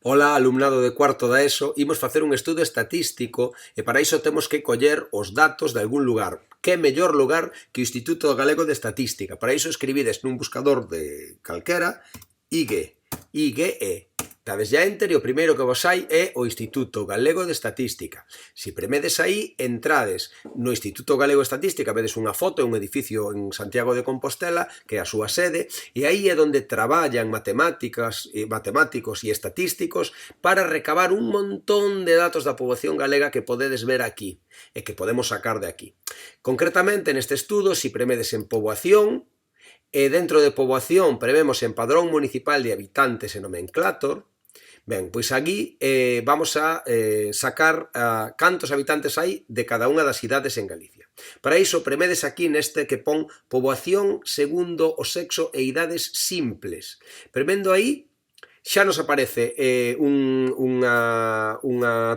Ola, alumnado de cuarto da ESO, imos facer un estudo estatístico e para iso temos que coller os datos de algún lugar. Que mellor lugar que o Instituto Galego de Estatística? Para iso escribides nun buscador de calquera IGE, IGE. Dades ya enter e o primeiro que vos hai é o Instituto Galego de Estatística. Se premedes aí, entrades no Instituto Galego de Estatística, vedes unha foto, un edificio en Santiago de Compostela, que é a súa sede, e aí é onde traballan matemáticos e estatísticos para recabar un montón de datos da poboación galega que podedes ver aquí e que podemos sacar de aquí. Concretamente, neste estudo, se premedes en poboación, e dentro de poboación prevemos en padrón municipal de habitantes e nomenclator. Ben, pois aquí vamos a sacar cantos habitantes hai de cada unha das cidades en Galicia. Para iso, premedes aquí neste que pon poboación segundo o sexo e idades simples. Premendo aí, xa nos aparece unha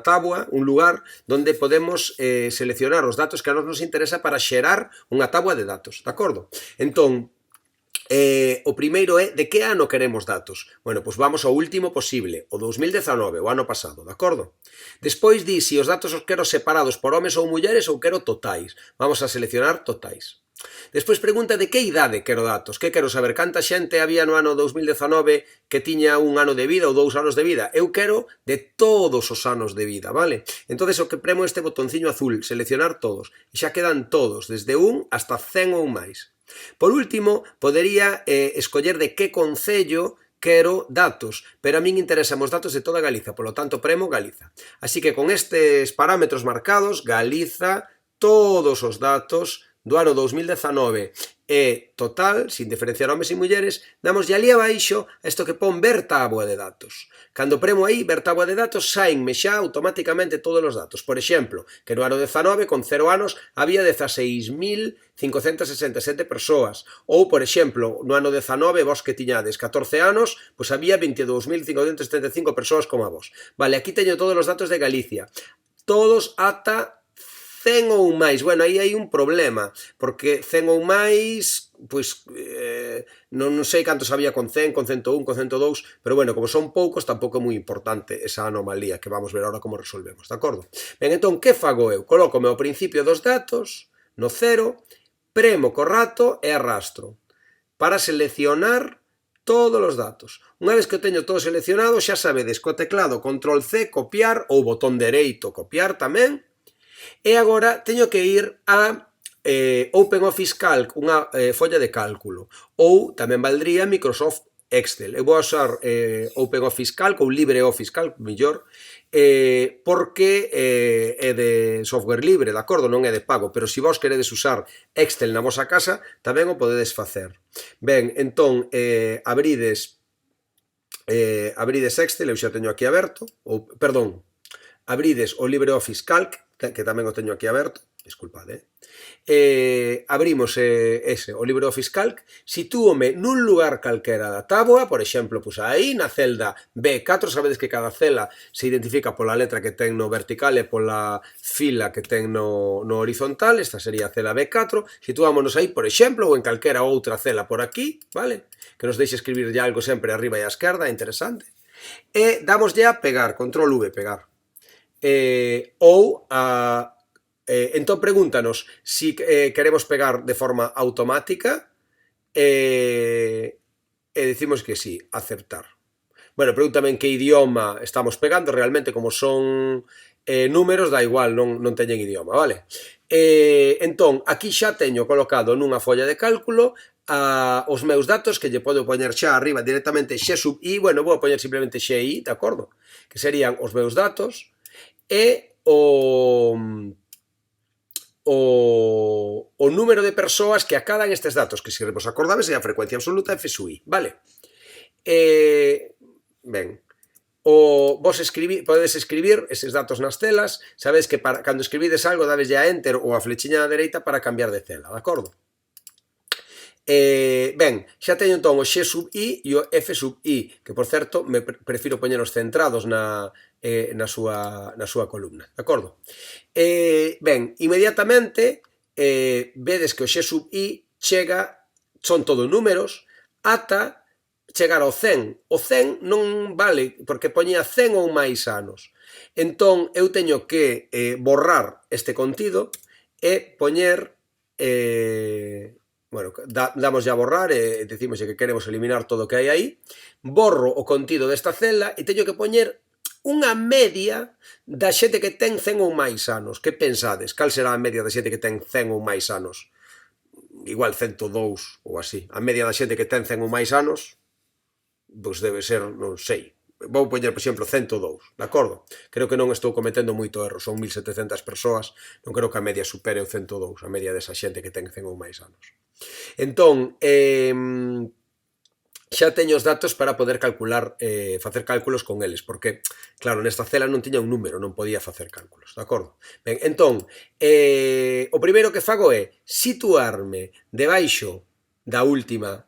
táboa, un lugar, onde podemos seleccionar os datos que a nos interesa para xerar unha táboa de datos, de acordo? Entón, o primeiro é de que ano queremos datos. Bueno, pois vamos ao último posible, o 2019, o ano pasado, de acordo? Despois di se os datos os quero separados por homes ou mulleres ou quero totais. Vamos a seleccionar totais. Despois pregunta de que idade quero datos, que quero saber canta xente había no ano 2019 que tiña un ano de vida ou 2 anos de vida. Eu quero de todos os anos de vida, vale? Entón, o que premo este botonciño azul, seleccionar todos, e xa quedan todos, desde 1 hasta 100 ou máis. Por último, podería escoller de que concello quero datos, pero a min interesan os datos de toda Galiza, polo tanto premo Galiza. Así que con estes parámetros marcados, Galiza, todos os datos do ano 2019 e total, sin diferenciar homes e mulleres, damoslle ali abaixo isto que pon ver táboa de datos. Cando premo aí, ver táboa de datos, saenme xa automáticamente todos os datos. Por exemplo, que no ano 19, con 0 anos, había 16.567 persoas. Ou, por exemplo, no ano 19, vos que tiñades 14 anos, pois había 22.575 persoas como a vos. Vale, aquí teño todos os datos de Galicia. Todos ata 100 ou máis. Bueno, aí hai un problema, porque 100 ou máis, pois, non sei cantos había con 100, con 101, con 102, pero bueno, como son poucos, tampouco é moi importante esa anomalía, que vamos ver ahora como resolvemos, de acordo? Ben, entón, que fago eu? Colócome ao principio dos datos, no 0, premo co rato e arrastro, para seleccionar todos os datos. Unha vez que o teño todo seleccionado, xa sabedes, co teclado control C, copiar, ou botón dereito, copiar tamén. E agora teño que ir a OpenOffice Calc, unha folla de cálculo, ou tamén valdría Microsoft Excel. Eu vou usar OpenOffice Calc ou LibreOffice Calc, mellor, porque é de software libre, de acordo? Non é de pago, pero se vos queredes usar Excel na vosa casa, tamén o podedes facer. Ben, entón, abrides Excel, eu xa teño aquí aberto, ou, perdón, abrides o LibreOffice Calc, que tamén o teño aquí aberto, disculpade, abrimos o LibreOffice Calc, sitúome nun lugar calquera da táboa, por exemplo, pois aí na celda B4, sabedes que cada cela se identifica pola letra que ten no vertical e pola fila que ten no horizontal, esta sería a cela B4, situámonos aí, por exemplo, ou en calquera outra cela por aquí, vale? Que nos deixe escribir ya algo sempre arriba e á esquerda, interesante, e damoslle a pegar, control V, pegar. Entón pregúntanos si queremos pegar de forma automática e decimos que sí, aceptar. Bueno, pregúntame en que idioma estamos pegando, realmente como son números da igual, non teñen idioma, vale? Entón, aquí xa teño colocado nunha folla de cálculo os meus datos, que lle podo poñer xa arriba directamente X sub I, bueno, vou poñer simplemente XI, de acordo? Que serían os meus datos, e o número de persoas que acadan estes datos, que se vos acordades é a frecuencia absoluta F sub I, vale? Ben, vos podedes escribir eses datos nas celas, sabedes que cando escribides algo dades a enter ou a flechiña da dereita para cambiar de cela, de acordo? Ben, xa teño entón o X sub I e o F sub I, que por certo me prefiro poñeros centrados na súa columna, de acordo? Ben, inmediatamente vedes que o X sub I chega, son todo números, ata chegar ao 100. O 100 non vale, porque poñía 100 ou máis anos. Entón, eu teño que borrar este contido e poñer... bueno, damos a borrar e decimos que queremos eliminar todo o que hai aí. Borro o contido desta celda e teño que poñer unha media da xente que ten 100 ou máis anos. Que pensades? Cal será a media da xente que ten 100 ou máis anos? Igual 102 ou así. A media da xente que ten 100 ou máis anos, pois debe ser, non sei, vou poñer, por exemplo, 102, de acordo? Creo que non estou cometendo moito erro, son 1700 persoas, non creo que a media supere o 102, a media desa xente que ten 100 ou máis anos. Entón, xa teño os datos para poder calcular, facer cálculos con eles, porque, claro, nesta cela non tiña un número, non podía facer cálculos, de acordo? Ben, entón, o primeiro que fago é situarme debaixo da última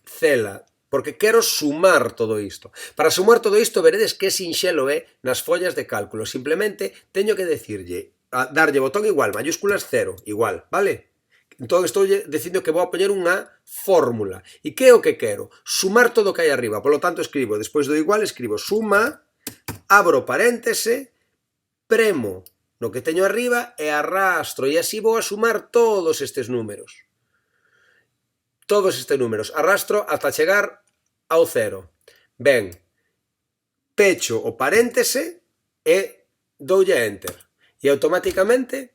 cela, porque quero sumar todo isto. Para sumar todo isto, veredes que sinxelo é nas follas de cálculo. Simplemente teño que decirlle, darlle botón igual, mayúsculas 0, igual, vale? Entón estou dicindo que vou a poñer unha fórmula. E que é o que quero? Sumar todo o que hai arriba. Por lo tanto, escribo, despois do igual, escribo suma, abro paréntese, premo no que teño arriba e arrastro. E así vou a sumar todos estes números. Todos estes números. Arrastro ata chegar ao 0. Ben, pecho o paréntese e doulle a enter. E automáticamente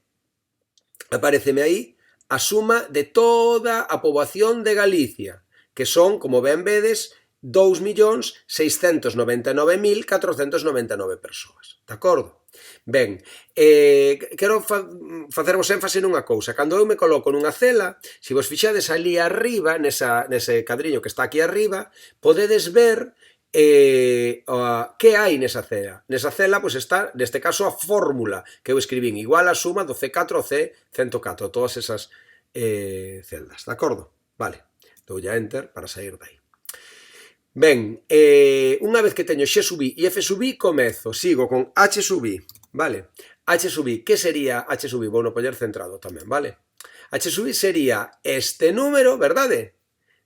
apareceme aí a suma de toda a poboación de Galicia, que son, como ben vedes, 2.699.499 persoas. De acordo? Ben, quero facervos énfase nunha cousa. Cando eu me coloco nunha cela, se vos fixades ali arriba, nese cadriño que está aquí arriba, podedes ver que hai nesa cela. Nesa cela, pois está, neste caso, a fórmula que eu escribín, igual a suma do C4 ao C104, todas esas celdas, de acordo? Vale, doulle a enter para sair dai. Ben, unha vez que teño X sub I e F sub I, comezo, sigo con H sub I, vale? H sub I, que sería H sub I? Vou no poñer centrado tamén, vale? H sub I sería este número, verdade?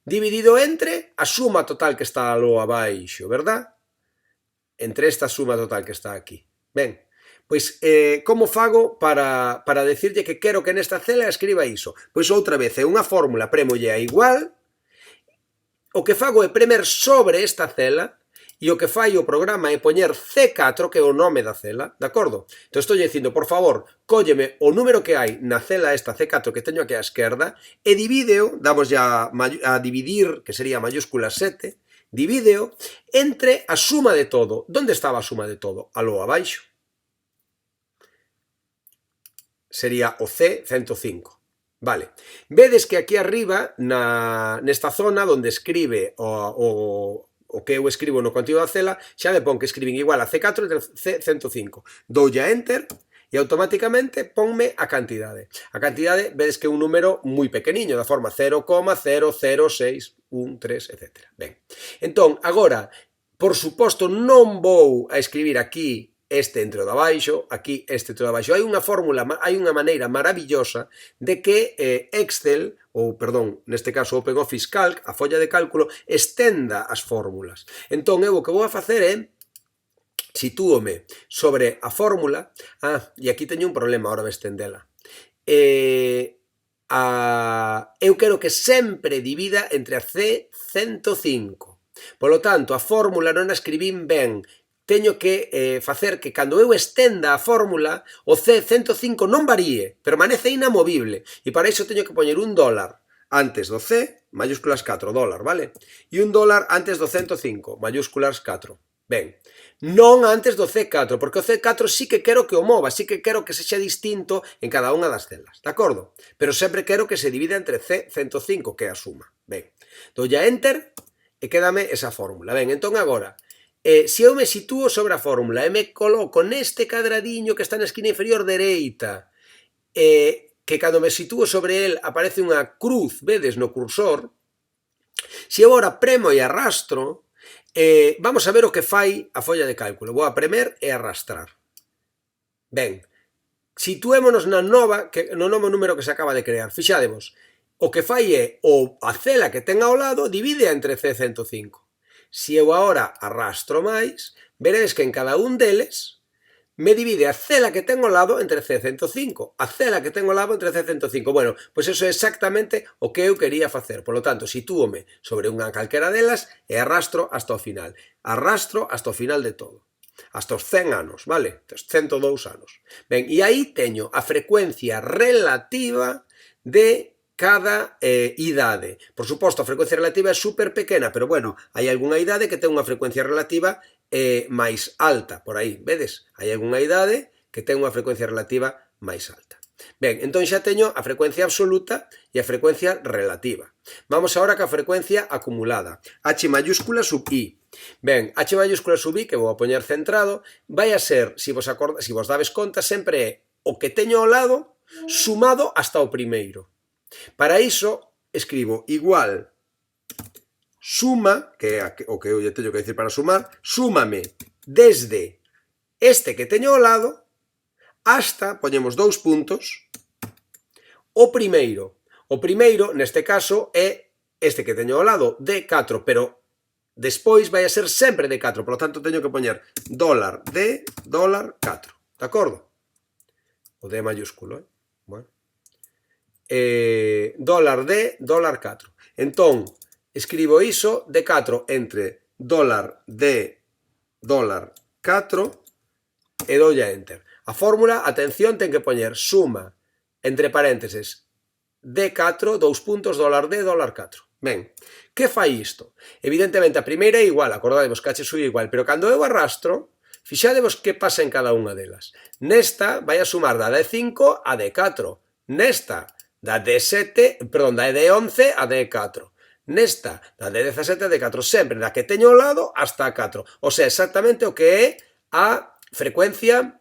Dividido entre a suma total que está alo abaixo, verdad? Entre esta suma total que está aquí. Ben, pois, como fago para decirlle que quero que nesta cela escriba iso? Pois outra vez, é unha fórmula, premolle a igual, o que fago é premer sobre esta cela e o que fai o programa é poñer C4, que é o nome da cela, de acordo? Entón estou dicindo, por favor, cólleme o número que hai na cela esta C4 que teño aquí á esquerda e divídeo, damos ya a dividir, que sería mayúscula 7, divídeo entre a suma de todo. Donde estaba a suma de todo? Aló abaixo. Sería o C105. Vale, vedes que aquí arriba, nesta zona onde escribe o que eu escribo no contido da cela, xa me pon que escribín igual a C4 e C105. Doulle a enter e automáticamente ponme a cantidade. A cantidade, vedes que é un número moi pequeniño, da forma 0,00613, etc. Ben, entón, agora, por suposto, non vou a escribir aquí este entre o de abaixo, aquí este entre o de abaixo. Hai unha fórmula, hai unha maneira maravillosa de que Excel, ou, perdón, neste caso OpenOffice Calc, a folla de cálculo, estenda as fórmulas. Entón, eu o que vou a facer é sitúome sobre a fórmula, e aquí teño un problema a hora de estendela. Eu quero que sempre divida entre a C105. Polo tanto, a fórmula non a escribín ben, teño que facer que cando eu estenda a fórmula, o C105 non varíe, permanece inamovible. E para iso teño que poñer un dólar antes do C, mayúsculas 4, dólar, vale? E un dólar antes do 105, mayúsculas 4. Ben, non antes do C4, porque o C4 sí que quero que o mova, sí que quero que sexa distinto en cada unha das celas, de acordo? Pero sempre quero que se divida entre C105, que é a suma. Ben, doulle a enter e quédame esa fórmula. Ben, entón agora, se eu me sitúo sobre a fórmula e me coloco neste cadradiño que está na esquina inferior dereita, que cando me sitúo sobre el aparece unha cruz, vedes, no cursor, se eu agora premo e arrastro, vamos a ver o que fai a folla de cálculo. Vou a premer e arrastrar. Ben, situémonos no novo número que se acaba de crear. Fixademos, o que fai é a cela que ten ao lado divide entre C105. se eu agora arrastro máis, veredes que en cada un deles me divide a cela que ten ao lado entre C105. A cela que ten ao lado entre C105. Bueno, pois iso é exactamente o que eu quería facer. Por lo tanto, sitúome sobre unha calquera delas e arrastro hasta o final. Arrastro hasta o final de todo. Hasta os 100 anos, vale? Os 102 anos. Ben, e aí teño a frecuencia relativa de cada idade. Por suposto, a frecuencia relativa é super pequena, pero bueno, hai algunha idade que ten unha frecuencia relativa máis alta, por aí, vedes? Hai algunha idade que ten unha frecuencia relativa máis alta. Ben, entón xa teño a frecuencia absoluta e a frecuencia relativa. Vamos agora ca frecuencia acumulada. H mayúscula sub I. Ben, H mayúscula sub I, que vou a poñer centrado, vai a ser, se vos dades conta, sempre é o que teño ao lado sumado hasta o primeiro. Para iso, escribo igual suma, que é o que eu lle teño que dicir para sumar, súmame desde este que teño ao lado hasta, poñemos 2 puntos, o primeiro. O primeiro, neste caso, é este que teño ao lado, D4, pero despois vai a ser sempre D4, por lo tanto teño que poñer dólar D, dólar 4, de acordo? O D mayúsculo, bueno. Dólar D, dólar 4. Entón, escribo iso de 4 entre dólar D, dólar 4 e doy a enter. A fórmula, atención, ten que poñer suma, entre paréntesis, D4, 2 puntos, dólar D, dólar 4. Ben, que fai isto? Evidentemente, a primeira é igual, acordadevos que H sube igual, pero cando eu arrastro, fixadevos que pasa en cada unha delas. Nesta vai a sumar da D5 a D4. Nesta, da D7, perdón, da D11 a D4. Nesta, da D17 a D4, sempre da que teño ao lado hasta a 4. O sea, exactamente o que é a frecuencia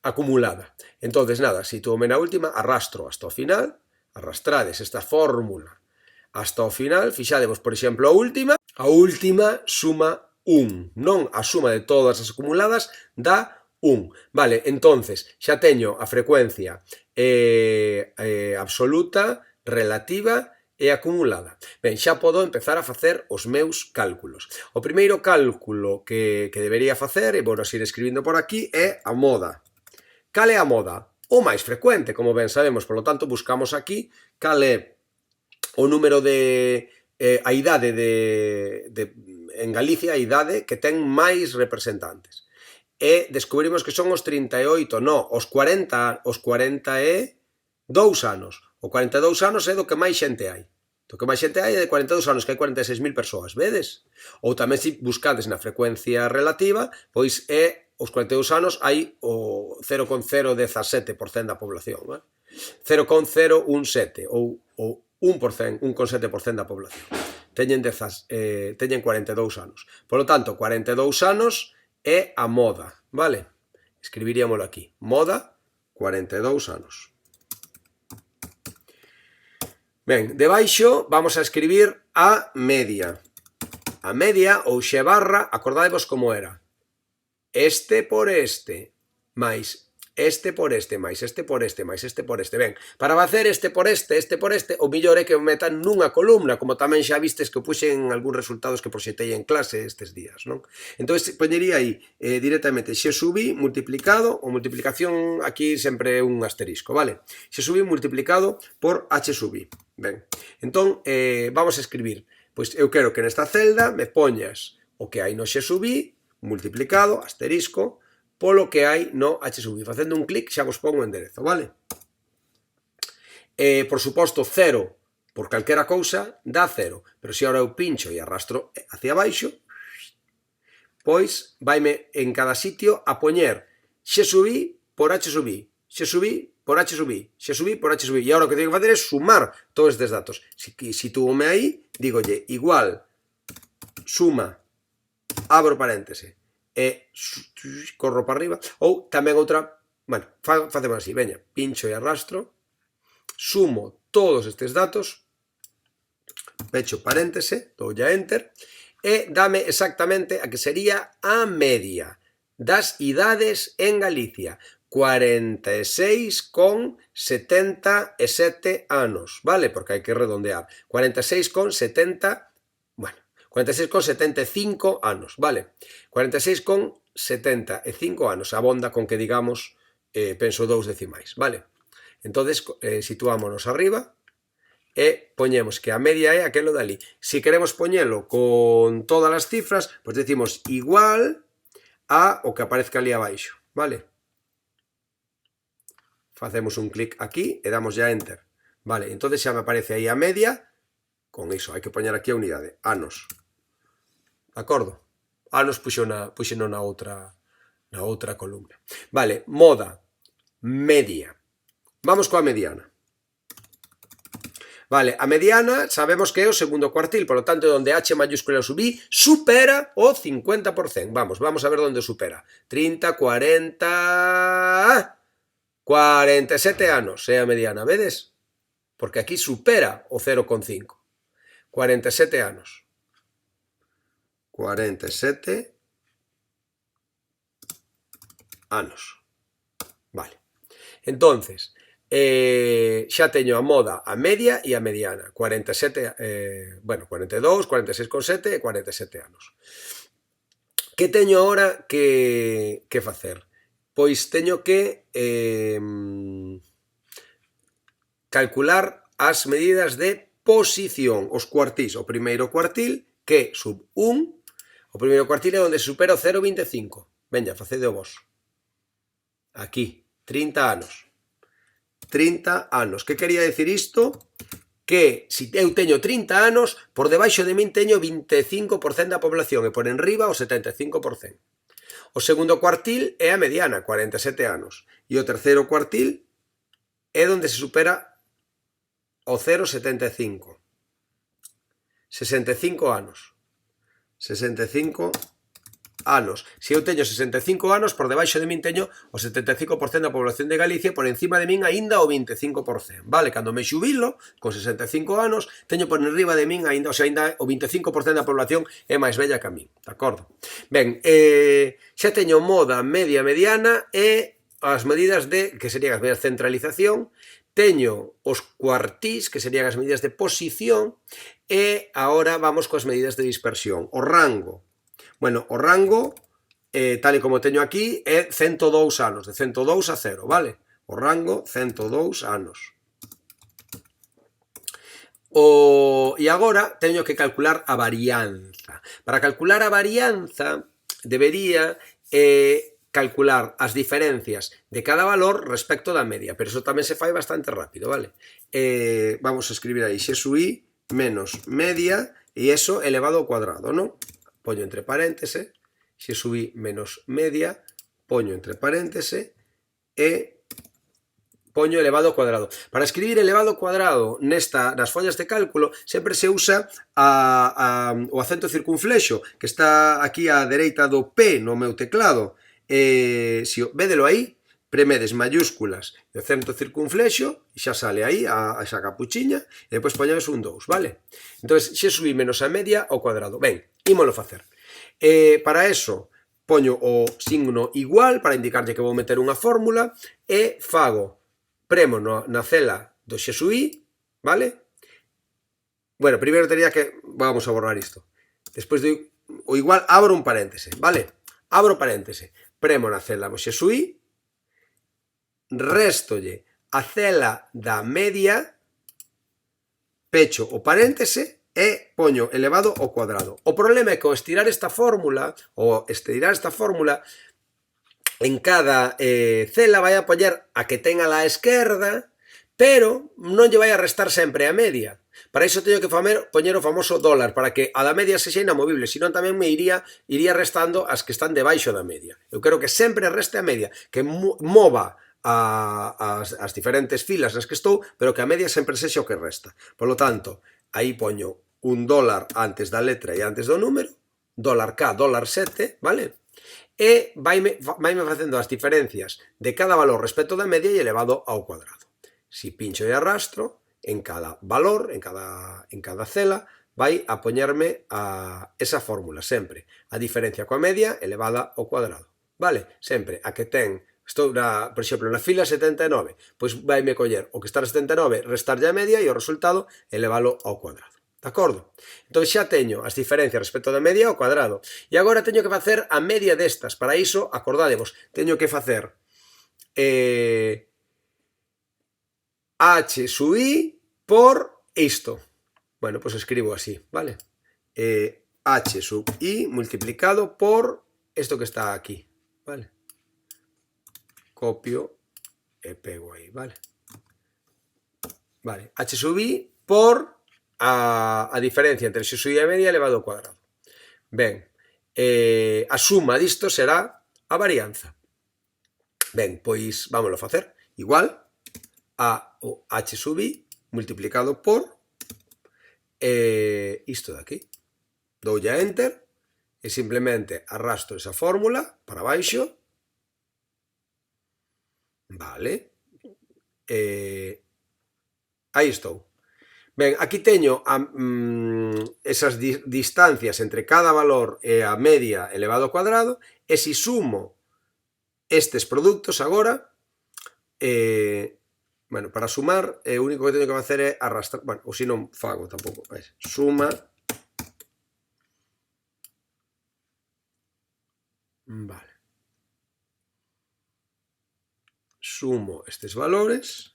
acumulada. Entonces, nada, sitúome na última, arrastro hasta o final, arrastrades esta fórmula hasta o final, fixadevos, por exemplo, a última suma 1, non a suma de todas as acumuladas dá 1. Vale, entonces, xa teño a frecuencia absoluta, relativa e acumulada. Ben, xa podo empezar a facer os meus cálculos. O primeiro cálculo que debería facer, e vou ir escribindo por aquí, é a moda. Cal é a moda? O máis frecuente, como ben sabemos, por lo tanto, buscamos aquí cal é o número de a idade en Galicia, a idade que ten máis representantes. E descubrimos que son os 38, non, os 42 anos. O 42 anos é do que máis xente hai. Do que máis xente hai é de 42 anos, que hai 46.000 persoas, vedes? Ou tamén se buscades na frecuencia relativa, pois é os 42 anos hai o 0,017% da población, 0,017 ou 1%, 1,7% da población. Teñen 42 anos. Por lo tanto, 42 anos é a moda, vale? Escribiríamolo aquí. Moda, 42 anos. Ben, debaixo vamos a escribir a media. A media ou xe barra, acordadevos como era. Este por este, máis este por este, máis este por este, máis este por este. Ben, para facer este por este, o millor é que o metan nunha columna, como tamén xa vistes que puxen algúns resultados que proxetei en clase estes días, non? Entón, poñería aí directamente xe subí multiplicado, ou multiplicación aquí sempre é un asterisco, vale? Xe subí multiplicado por H subí. Ben, entón, vamos a escribir, pois eu quero que nesta celda me poñas o que hai no xe subí, multiplicado, asterisco, polo que hai no H subí. Facendo un clic xa vos pongo o enderezo, vale? Por suposto, 0 por calquera cousa dá 0, pero se agora eu pincho e arrastro hacia abaixo, pois vaime en cada sitio a poñer xe subí por H subí, xe subí por H subí, xe subí por H subí. E agora o que teño que facer é sumar todos estes datos. Sitúome aí, dígolle igual suma, abro paréntese, e corro para arriba, ou tamén outra, bueno, facemos así, veña, pincho e arrastro, sumo todos estes datos, pecho paréntese, dou a enter, e dame exactamente a que sería a media das idades en Galicia, 46,77 anos, vale? Porque hai que redondear, 46,70, bueno, 46,75 anos, vale? 46,75 anos, abonda con que digamos, penso 2 decimais, vale? Entonces, situámonos arriba e poñemos que a media é aquelo dali. Se queremos poñelo con todas as cifras, pois decimos igual a o que aparezca ali abaixo, vale? Facemos un clic aquí e damos ya enter. Vale, entonces xa me aparece aí a media. Con iso, hai que poñer aquí a unidade. Anos. De acordo? Anos puxeno na outra columna. Vale, moda. Media. Vamos coa mediana. Vale, a mediana sabemos que é o segundo cuartil, polo tanto, onde H mayúscula subí, supera o 50%. Vamos a ver onde supera. 30, 40... 47 anos é a mediana, vedes? Porque aquí supera o 0,5. 47 anos. 47 anos. Vale. Entonces, xa teño a moda, a media e a mediana. 47, 42, 46,7 e 47 anos. Que teño agora que facer? Pois teño que calcular as medidas de posición, os cuartís. O primeiro cuartil, que sub 1, o primeiro cuartil é onde se supera o 0,25. Veña, facede o vos. Aquí, 30 anos. 30 anos. Que quería decir isto? Que se eu teño 30 anos, por debaixo de min teño 25% da población e por enriba o 75%. O segundo cuartil é a mediana, 47 anos. E o terceiro cuartil é onde se supera o 0,75. 65 anos. 65 anos. Se eu teño 65 anos, por debaixo de min teño o 75% da población de Galicia, por encima de min aínda o 25%. Vale, cando me xubilo, con 65 anos, teño por enriba de min aínda, o sea, aínda o 25% da población é máis bella que a min, de acordo? Ben, xa teño moda, media, mediana e as medidas de, que serían as medidas de centralización, teño os cuartís, que serían as medidas de posición, e agora vamos coas medidas de dispersión. O rango. Bueno, o rango, tal e como teño aquí, é 102 anos, de 102 a 0, vale? O rango, 102 anos. E agora teño que calcular a varianza. Para calcular a varianza, debería calcular as diferencias de cada valor respecto da media, pero eso tamén se fai bastante rápido, vale? Vamos a escribir aí xi menos media e eso elevado ao cuadrado, non? Poño entre paréntese, xi menos media, poño entre paréntese e poño elevado ao cuadrado. Para escribir elevado ao cuadrado nas follas de cálculo sempre se usa o acento circunflexo, que está aquí á dereita do P no meu teclado. Védelo aí, premedes mayúsculas e o acento circunflexo e xa sale aí esa capuchiña e depois poñedes un 2, vale? Entón, xi menos a media ao cuadrado. Ben, ímolo facer. Para eso, poño o signo igual para indicarlle que vou meter unha fórmula e premo na cela do xi, vale? Bueno, primeiro tería que, vamos a borrar isto. Despois de o igual, abro un paréntese, vale? Abro paréntese, premo na cela do xi, restolle a cela da media, pecho o paréntese e poño elevado ao cuadrado. O problema é que ao estirar esta fórmula, en cada cela vai a poñer a que ten a la esquerda, pero non lle vai a restar sempre a media. Para iso teño que poñer o famoso dólar, para que a da media sexa inamovible, senón tamén me iría restando as que están debaixo da media. Eu quero que sempre reste a media, que mova as diferentes filas nas que estou, pero que a media sempre sexa o que resta. Por lo tanto, aí poño un dólar antes da letra e antes do número, dólar K, dólar 7, vale? E vaime facendo as diferencias de cada valor respecto da media e elevado ao cuadrado. Si pincho e arrastro, en cada valor, en cada cela, vai a poñerme esa fórmula, sempre. A diferencia coa media elevada ao cuadrado, vale? Sempre a que ten, estou, por exemplo, na fila 79, pois vaime coller o que está na 79, restarlle a media e o resultado elevalo ao cuadrado. De de acordo? Entón xa teño as diferencias respecto da media ao cuadrado. E agora teño que facer a media destas. Para iso, acordádevos, teño que facer h sub i por isto. Bueno, pois escribo así, vale? H sub i multiplicado por isto que está aquí, vale? Copio e pego aí, vale? Vale, h sub i por a diferencia entre x sub i e media elevado ao cuadrado. Ben, a suma disto será a varianza. Ben, pois vámoslo facer. Igual a o h sub i multiplicado por isto de aquí. Doulle a enter e simplemente arrastro esa fórmula para baixo. Vale. Aí estou. Ben, aquí teño esas distancias entre cada valor e a media elevado ao cuadrado, e se sumo estes produtos agora, bueno, para sumar, o único que teño que facer é arrastrar, bueno, ou se non fago tampouco, suma, vale, sumo estes valores,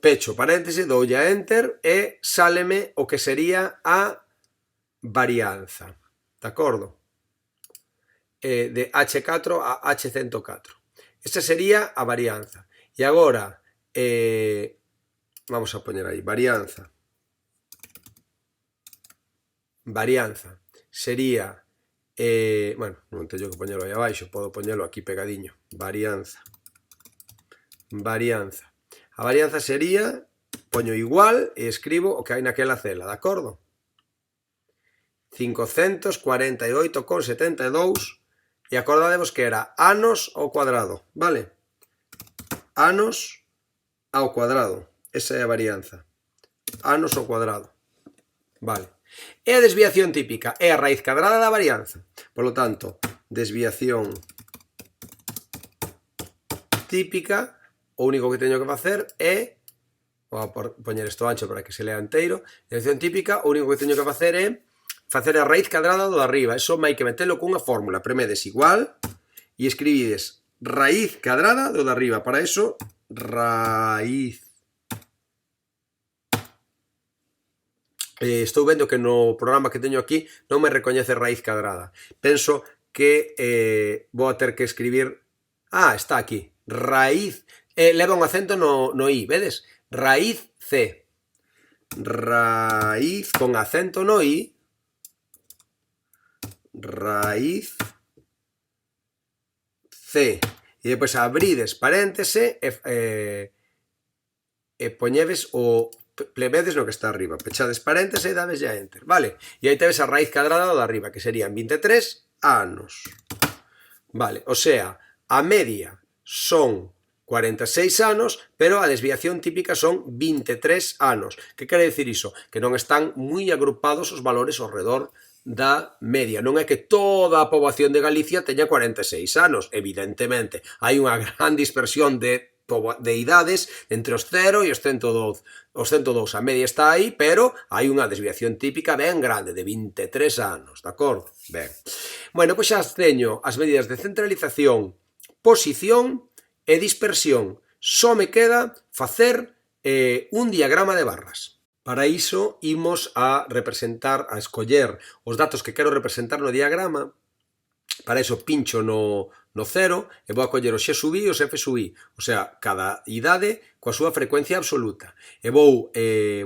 pecho paréntese, doulle a enter e sáleme o que sería a varianza, de acordo? De H4 a H104. Esta sería a varianza. E agora, vamos a poñer aí, varianza. Varianza sería, bueno, non teño que poñelo aí abaixo, podo poñelo aquí pegadiño. Varianza. Varianza. A varianza sería, poño igual e escribo o que hai naquela cela, de acordo? 548,72 e acordadevos que era anos ao cuadrado, vale? Anos ao cuadrado, esa é a varianza. Anos ao cuadrado, vale? E a desviación típica é a raíz cadrada da varianza. Por lo tanto, desviación típica, o único que teño que facer é, vou poñer isto ancho para que se lea inteiro, desviación típica, o único que teño que facer é facer a raíz cadrada do de arriba. Eso hai que metelo cunha fórmula. Premedes igual e escribides raíz cadrada do de arriba. Para eso, raíz. Estou vendo que no programa que teño aquí non me recoñece raíz cadrada. Penso que vou a ter que escribir... Ah, está aquí. Raíz. Leva un acento no i, vedes? Raíz C. Raíz con acento no i. Raíz C. E depois abrides paréntese e poñedes o... plebedes no que está arriba, pechades paréntese e dades ya enter, vale? E aí tedes a raíz cadrada do de arriba, que serían 23 anos. Vale, o sea, a media son 46 anos, pero a desviación típica son 23 anos. Que quere dicir iso? Que non están moi agrupados os valores ao redor da media. Non é que toda a poboación de Galicia teña 46 anos, evidentemente. Hai unha gran dispersión de idades entre os 0 e os 102. Os 102, a media está aí, pero hai unha desviación típica ben grande, de 23 anos, de acordo? Ben. Bueno, pois xa teño as medidas de centralización, posición e dispersión. Só me queda facer un diagrama de barras. Para iso, imos a representar, a escoller os datos que quero representar no diagrama. Para iso pincho no 0 e vou a coller o x sub i e o f sub i, o sea, cada idade coa súa frecuencia absoluta. E vou,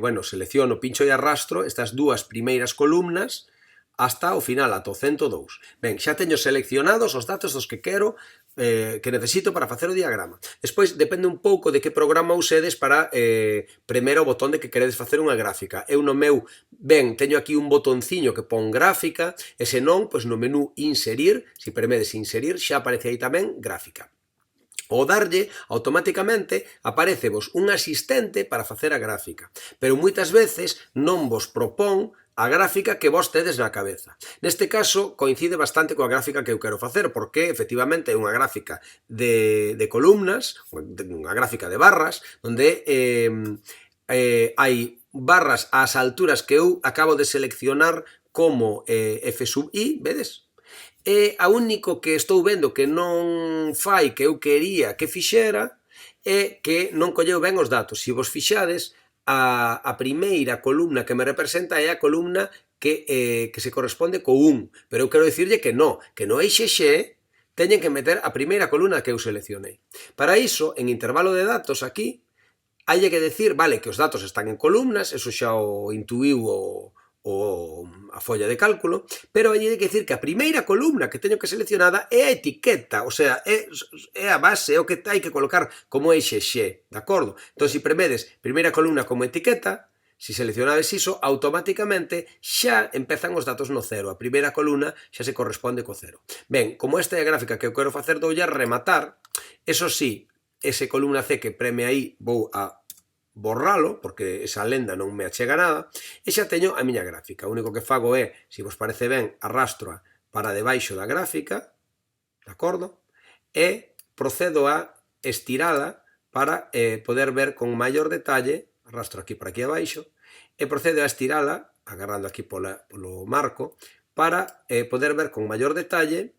bueno, selecciono, pincho e arrastro estas dúas primeiras columnas hasta o final, ata o 102. Ben, xa teño seleccionados os datos dos que quero, que necesito para facer o diagrama. Despois, depende un pouco de que programa usedes para premer o botón de que queredes facer unha gráfica. Eu no meu, ben, teño aquí un botonciño que pon gráfica, e se non, pois no menú inserir, se premedes inserir, xa aparece aí tamén gráfica. Ao darlle, automáticamente, aparecevos un asistente para facer a gráfica, pero moitas veces non vos propón a gráfica que vos tedes na cabeza. Neste caso, coincide bastante coa gráfica que eu quero facer, porque, efectivamente, é unha gráfica de columnas, unha gráfica de barras, onde hai barras ás alturas que eu acabo de seleccionar como f sub i, vedes? E a único que estou vendo que non fai que eu quería que fixera é que non colleu ben os datos. Se vos fixades, a primeira columna que me representa é a columna que se corresponde co 1, pero eu quero dicirlle que no eixe X teñen que meter a primeira columna que eu seleccionei. Para iso, en intervalo de datos aquí, hai que decir, vale, que os datos están en columnas, eso xa o intuiu a folla de cálculo, pero hai que decir que a primeira columna que teño que seleccionada é a etiqueta, o sea, é a base, é o que hai que colocar como eixe X, de acordo? Entón, se premedes primeira columna como etiqueta, se seleccionades iso, automáticamente xa empezan os datos no cero, a primeira columna xa se corresponde co cero. Ben, como esta é a gráfica que eu quero facer, doulle a rematar, eso sí, ese columna C que preme aí vou a borralo, porque esa lenda non me achega nada, e xa teño a miña gráfica. O único que fago é, se vos parece ben, arrastro para debaixo da gráfica, de acordo? E procedo a estirala para poder ver con maior detalle, arrastro aquí para aquí abaixo, e procedo a estirala, agarrando aquí polo marco, para poder ver con maior detalle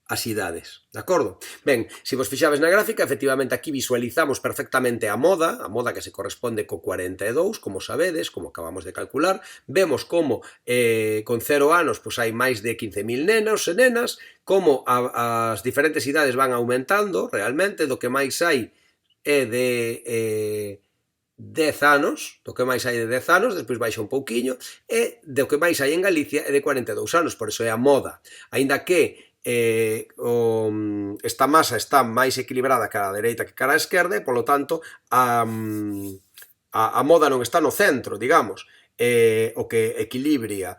as idades, de acordo? Ben, se vos fixades na gráfica, efectivamente aquí visualizamos perfectamente a moda que se corresponde co 42, como sabedes, como acabamos de calcular, vemos como con 0 anos pois hai máis de 15.000 nenos e nenas, como as diferentes idades van aumentando realmente, do que máis hai é de 10 anos, do que máis hai de 10 anos, despois baixa un pouquiño, e do que máis hai en Galicia é de 42 anos, por iso é a moda. Aínda que esta masa está máis equilibrada cara a dereita que cara a esquerda e, polo tanto, a moda non está no centro, digamos. O que equilibra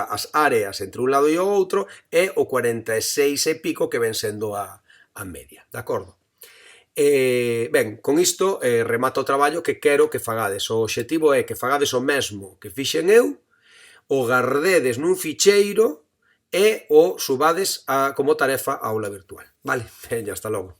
as áreas entre un lado e o outro é o 46 e pico que ven sendo a media, de acordo? Ben, con isto remato o traballo que quero que fagades. O obxectivo é que fagades o mesmo que fixen eu, o gardedes nun ficheiro e o subades como tarefa a aula virtual. Vale, veña, hasta logo.